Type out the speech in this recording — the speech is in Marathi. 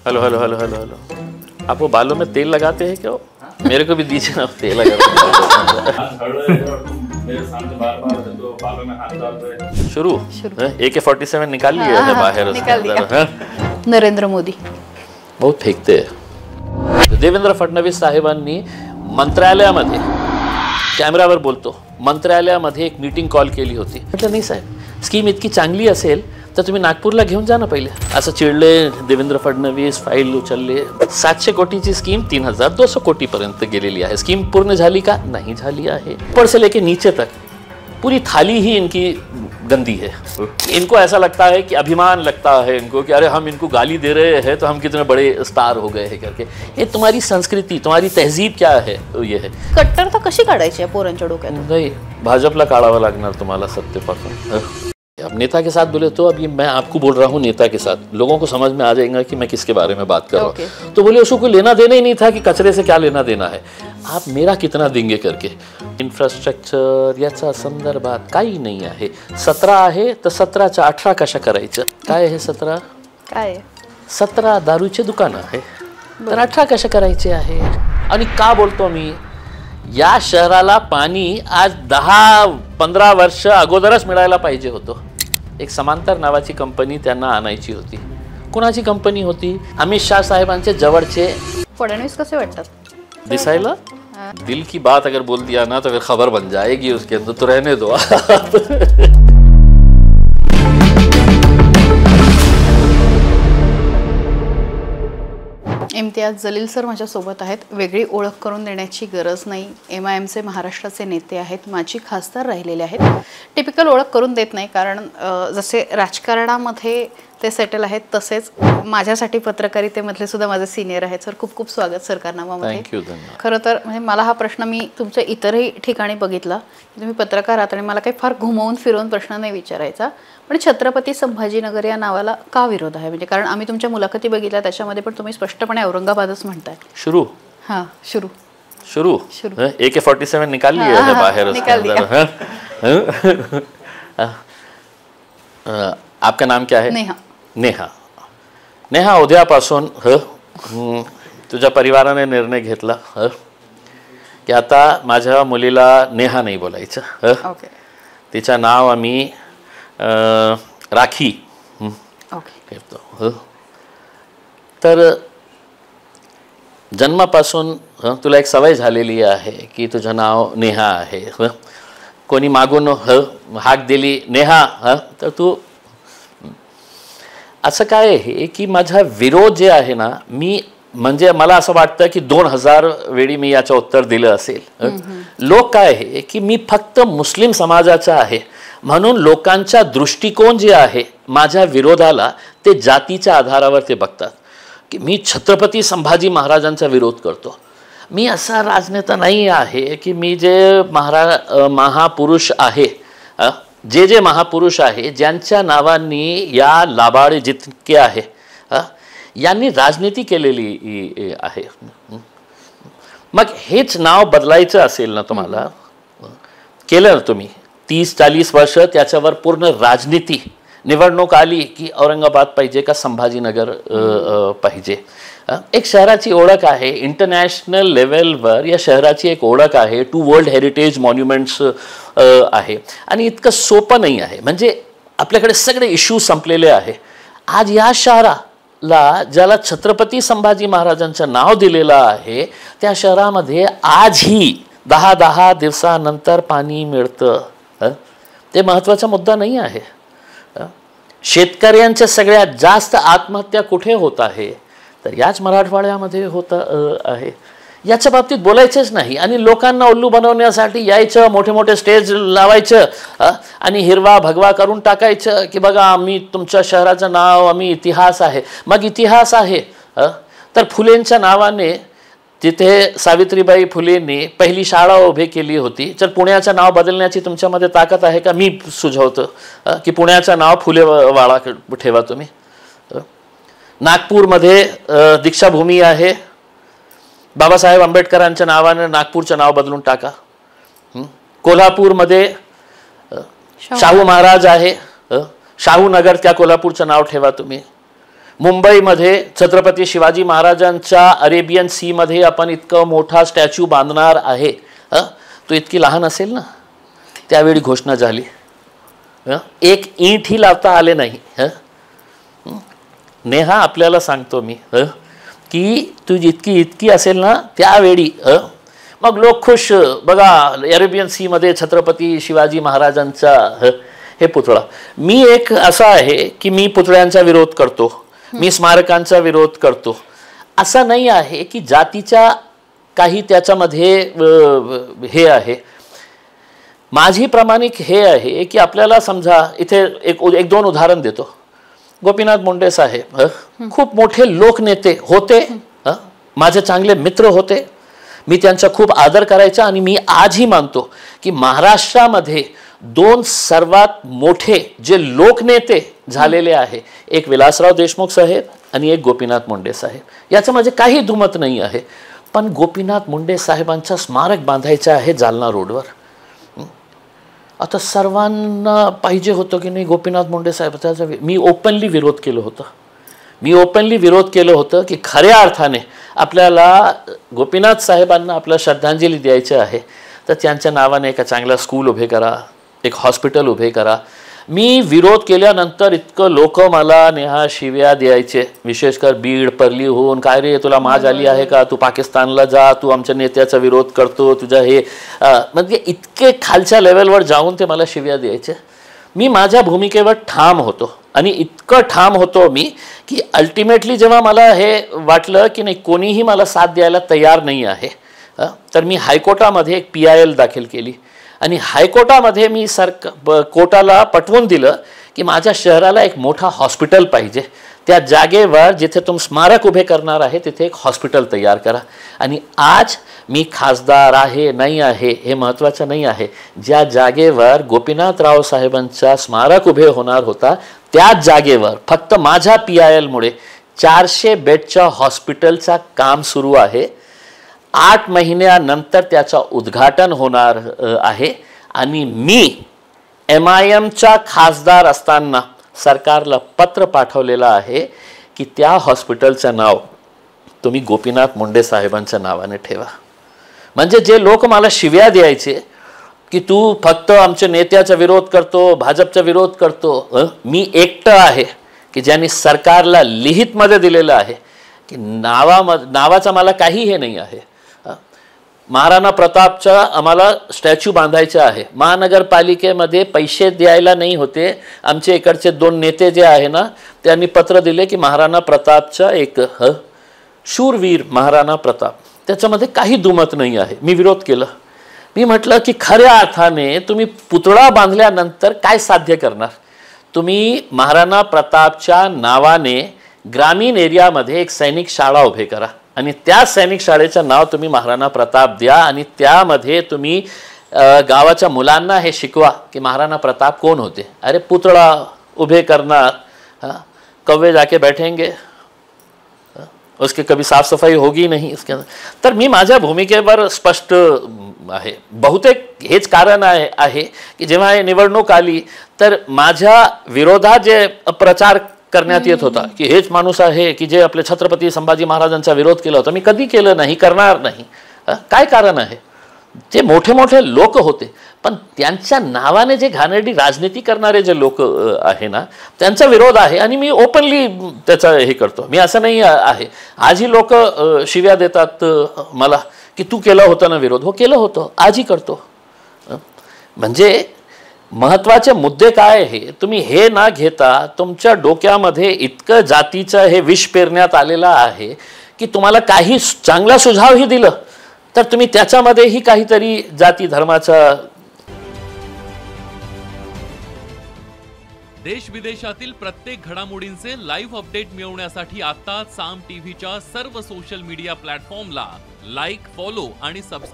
Hello hello hello hello hello, आप वो बालों में तेल लगाते हैं क्या? मेरे को भी दीजिए ना तेल लगा। शुरू AK-47 निकाल लिया है बाहर उसके अंदर। नरेंद्र मोदी बहुत फेकते हैं। देवेंद्र फडणवीस साहेबांनी मंत्रालयामध्ये, कॅमेरावर बोलतो, मंत्रालयामध्ये एक मीटिंग कॉल केली होती. म्हटलं नाही साहेब, स्कीम इतकी चांगली असेल तर तुम्ही नागपूरला घेऊन जा ना पहिले. असं चिडले देवेंद्र फडणवीस, फाईल उचलले. 700 कोटीची स्कीम 3200 कोटीपर्यंत गेलेली आहे. स्कीम पूर्ण झाली का? नहीं झाली आहे. ऊपर से लेके नीचे तक पूरी थाली ही इनकी गंदी है. इनको ऐसा लगता है कि अभिमान लगता है इनको कि अरे हम इनको गाली दे रहे हैं तो हम कितने बड़े स्टार हो गए हैं करके. ये तुम्हारी संस्कृती, तुम्हारी तहजीब क्या है? ये है. कट्टरता कशी काढायची पोरांच्या डोक्यात? नहीं, भाजपला काढावं लागणार तुम्हाला सत्तेपासून. अब नेता के साथ बोले तो अभी मैं आपको बोल रहा हूँ नेता के साथ, लोगों को समझ में आ जाएगा कि मैं किसके बारे में बात कर रहा हूँ. तो बोले उसको कोई लेना देना ही नहीं था कि कचरे से क्या लेना देना है, आप मेरा कितना देंगे करके. इन्फ्रास्ट्रक्चर याचा संदर्भात काही नाही आहे. 17 आहे तर 17च्या 18 कशा करायचं? काय आहे 17? काय 17 दारूचे दुकानं आहे तर 18 कशा करायचे आहे. आणि का बोलतो मी, या शहराला पाणी आज 10-15 वर्ष अगोदरच मिळायला पाहिजे होतं. एक समांतर नावाची कंपनी त्यांना आणायची होती. कोणाची कंपनी होती? अमित शाह साहेबांचे जवळचे. फडणवीस कसे वाटतात दिसायला? दिल की बात अगर बोल दिया ना तो फिर खबर बन जाएगी उसके अंदर, तो रहने दो. इम्तियाज जलील सर माझ्यासोबत आहेत. वेगळी ओळख करून देण्याची गरज नाही. MIMचे महाराष्ट्राचे नेते आहेत, माजी खासदार राहिलेले आहेत. टिपिकल ओळख करून देत नाही कारण जसे राजकारणामध्ये ते सेटल आहेत तसेच माझ्यासाठी पत्रकारितेमधले सुद्धा माझे सिनियर आहेत. सर खूप खूप स्वागत सर कारनामामध्ये. थँक्यू. खरं तर म्हणजे मला हा प्रश्न मी तुमच्या इतरही ठिकाणी बघितला, तुम्ही पत्रकार आहात आणि मला काही फार घुमवून फिरवून प्रश्न नाही विचारायचा, पण छत्रपती संभाजीनगर या नावाला का विरोध आहे? म्हणजे कारण आम्ही तुमच्या मुलाखती बघितल्या त्याच्यामध्ये पण तुम्ही स्पष्टपणे औरंगाबादच म्हणताय. शुरू हाँ शुरू शुरू AK-47 निकाल लिया है बाहर उसके अंदर. आपका नाम क्या है? नेहा. नेहा. नेहा, उद्यापासून तुझ्या परिवाराने निर्णय घेतला की आता माझ्या मुलीला नेहा नाही बोलायचं. ओके. तिचं नाव आम्ही राखी ठेवतो. तर जन्मापासून तुला एक सवय झालेली आहे की तुझं नाव नेहा आहे. कोणी मागून हाक दिली नेहा तर तू, असं काय आहे की माझा विरोध जे आहे ना, मी म्हणजे मला असं वाटतं की 2000 वेळी मी याचं उत्तर दिलं असेल. लोक काय आहे की मी फक्त मुस्लिम समाजाचा आहे म्हणून लोकांचा दृष्टिकोन जे आहे माझ्या विरोधाला ते जातीच्या आधारावर ते बघतात की मी छत्रपती संभाजी महाराजांचा विरोध करतो. मी असा राजनेता नाही आहे की मी जे महापुरुष आहे, जे महापुरुष आहे ज्यांच्या नावांनी या लाभाळे जितके आहे यांनी राजनीती केलेली आहे. मग हेच नाव बदलायचं असेल ना तुम्हाला, केलं तुम्ही 30-40 वर्ष त्याच्यावर पूर्ण राजनीती, निवडणूक आली की औरंगाबाद पाहिजे का संभाजीनगर पाहिजे. एक शहराची ओळख आहे, इंटरनॅशनल लेवलवर या शहराची एक ओळख आहे. 2 वर्ल्ड हेरिटेज मॉन्युमेंट्स आहे आणि इतकं सोपं नाही आहे. म्हणजे आपल्याकडे सगळे इश्यू संपलेले आहे. आज या शहराला ज्याला छत्रपती संभाजी महाराजांचं नाव दिलेलं आहे त्या शहरामध्ये आजही 10 दिवसानंतर पाणी मिळतं. ते महत्त्वाचा मुद्दा नाही आहे. शेतकऱ्यांच्या सगळ्यात जास्त आत्महत्या कुठे होत आहे तर याच मराठवाड्यामध्ये होत आहे. याच्या बाबतीत बोलायचंच नाही आणि लोकांना उल्लू बनवण्यासाठी यायचं, मोठे मोठे स्टेज लावायचं आणि हिरवा भगवा करून टाकायचं की बघा आम्ही तुमच्या शहराचं नाव, आम्ही इतिहास आहे. मग इतिहास आहे तर फुलेंच्या नावाने तिथे सावित्रीबाई फुलेंनी पहिली शाळा उभी केली होती. तर पुण्याचं नाव बदलण्याची तुमच्यामध्ये ताकद आहे का? मी सुचवतो की पुण्याचं नाव फुलेवाडा ठेवा तुम्ही. नागपूरमध्ये दीक्षाभूमी आहे, बाबासाहेब आंबेडकरांच्या नावाने नागपूरचं नाव बदलून टाका. कोल्हापूरमध्ये शाहू महाराज आहे, शाहू नगर त्या कोल्हापूरचं नाव ठेवा तुम्ही. मुंबईमध्ये छत्रपती शिवाजी महाराजांच्या अरेबियन सीमध्ये आपण इतकं मोठा स्टॅच्यू बांधणार आहे, तो इतकी लहान असेल ना, त्यावेळी घोषणा झाली, एक ईंटही लावता आले नाही. नेहा आपल्याला सांगतो मी की तू इतकी असेल ना त्यावेळी, मग लोक खुश. बघा अरेबियन सीमध्ये छत्रपती शिवाजी महाराजांचा हे पुतळा. मी एक असा आहे की मी पुतळ्यांचा विरोध करतो, मी स्मारकांचा विरोध करतो. असं नाही आहे की जातीच्या काही त्याच्यामध्ये हे आहे. माझी प्रामाणिक हे आहे की आपल्याला समजा इथे एक दोन उदाहरण देतो. गोपीनाथ मुंडे साहेब खूप मोठे लोकनेते होते, माझे चांगले मित्र होते, मी त्यांचा खूप आदर करायचा. आणि मी आजही मानतो की महाराष्ट्रामध्ये दोन सर्वात मोठे जे लोकनेते झालेले आहे, एक विलासराव देशमुख साहेब आणि एक गोपीनाथ मुंडे साहेब. याचं माझे काही दुमत नाही आहे. पण गोपीनाथ मुंडे साहेबांचं स्मारक बांधायचं आहे जालना रोडवर. आता सर्वांना पाहिजे होतं की नाही गोपीनाथ मुंडे साहेब, त्याचा मी ओपनली विरोध केलं होतं की खऱ्या अर्थाने आपल्याला गोपीनाथ साहेबांना आपल्या श्रद्धांजली द्यायची आहे तर त्यांच्या नावाने एका चांगला स्कूल उभे करा, एक हॉस्पिटल उभे करा. मी विरोध केल्यानंतर इतकं लोक मला नेहा शिव्या द्यायचे, विशेषकर बीड परलीहून, काय रे तुला माज आली आहे का, तू पाकिस्तानला जा, तू आमच्या नेत्याचा विरोध करतो, तुझ्या हे म्हणजे इतके खालच्या लेवलवर जाऊन ते मला शिव्या द्यायचे. मी माझ्या भूमिकेवर ठाम होतो आणि इतकं ठाम होतो मी की अल्टिमेटली जेव्हा मला हे वाटलं की नाही कोणीही मला साथ द्यायला तयार नाही आहे, तर मी हायकोर्टामध्ये एक PIL दाखल केली. आणि हायकोर्टामध्ये मी कोर्टाला पटवून दिलं की माझ्या शहराला एक मोठा हॉस्पिटल पाहिजे, त्या जागेवर जिथे तुम्ही स्मारक उभे करणार आहे तिथे एक हॉस्पिटल तयार करा. आणि आज मी खासदार आहे नाही आहे हे महत्त्वाचं नाही आहे, ज्या जागेवर गोपीनाथराव साहेबांचा स्मारक उभे होणार होता त्याच जागेवर फक्त माझ्या PILमुळे 400 बेडच्या हॉस्पिटलचा काम सुरू आहे. 8 महिन्यानंतर त्याचा उद्घाटन होणार आहे. आणि मी MIMचा खासदार असताना सरकारला पत्र पाठवलेलं आहे की त्या हॉस्पिटलचं नाव तुम्ही गोपीनाथ मुंडे साहेबांच्या नावाने ठेवा. म्हणजे जे लोक मला शिव्या द्यायचे की तू फक्त आमच्या नेत्याचा विरोध करतो, भाजपचा विरोध करतो, मी एकटं आहे की ज्यांनी सरकारला लिखितमध्ये दिलेलं आहे की नावाचा मला काही हे नाही आहे. महाराणा प्रतापचा आम्हाला स्टॅच्यू बांधायचा आहे, महानगरपालिकेमध्ये पैसे द्यायला नाही होते. आमचे इकडचे 2 नेते जे आहे ना त्यांनी पत्र दिले की महाराणा प्रतापचा एक शूरवीर महाराणा प्रताप, त्याच्यामध्ये काही दुमत नाही आहे. मी विरोध केला. मी म्हटलं की खऱ्या अर्थाने तुम्ही पुतळा बांधल्यानंतर काय साध्य करणार. तुम्ही महाराणा प्रतापच्या नावाने ग्रामीण एरियामध्ये एक सैनिक शाळा उभे करा आणि त्या सैनिक शाळेचं नाव तुम्ही महाराणा प्रताप द्या आणि त्यामध्ये तुम्ही गावाच्या मुलांना हे शिकवा की महाराणा प्रताप कोण होते. अरे पुतळा उभे करणार, कौवे जाके बैठेंगे, उसके कभी साफ सफाई होगी नहीं इसके अंदर. तर मी माझ्या भूमिकेवर स्पष्ट आहे. बहुतेक हेच कारण आहे की जेव्हा हे निवडणूक आली तर माझ्या विरोधात जे प्रचार करण्यात येत होता की हेच माणूस आहे की जे आपले छत्रपती संभाजी महाराजांचा विरोध केला होता, मी कधी केलं नाही, करणार नाही. काय कारण आहे. जे मोठे मोठे लोक होते पण त्यांच्या नावाने जे घाणेरडी राजनीती करणारे जे लोक आहे ना त्यांचा विरोध आहे आणि मी ओपनली त्याचा हे करतो. मी असं नाही आहे. आजही लोक शिव्या देतात मला की तू केलं होतं ना विरोध. हो केलं होतं, आजही करतो. म्हणजे महत्त्वाचे मुद्दे काय आहे तुम्ही हे ना घेता तुमच्या डोक्यामध्ये इतकं जातीचं हे विष पेरण्यात आलेलं आहे की तुम्हाला काही चांगला सुझावही दिलं तर तुम्ही त्याच्यामध्येही काहीतरी जाती धर्माचा. देश विदेशातील प्रत्येक घडामोडींचे लाईव्ह अपडेट मिळवण्यासाठी आता साम टीव्हीच्या सर्व सोशल मीडिया प्लॅटफॉर्मला लाईक, फॉलो आणि सबस्क्राईब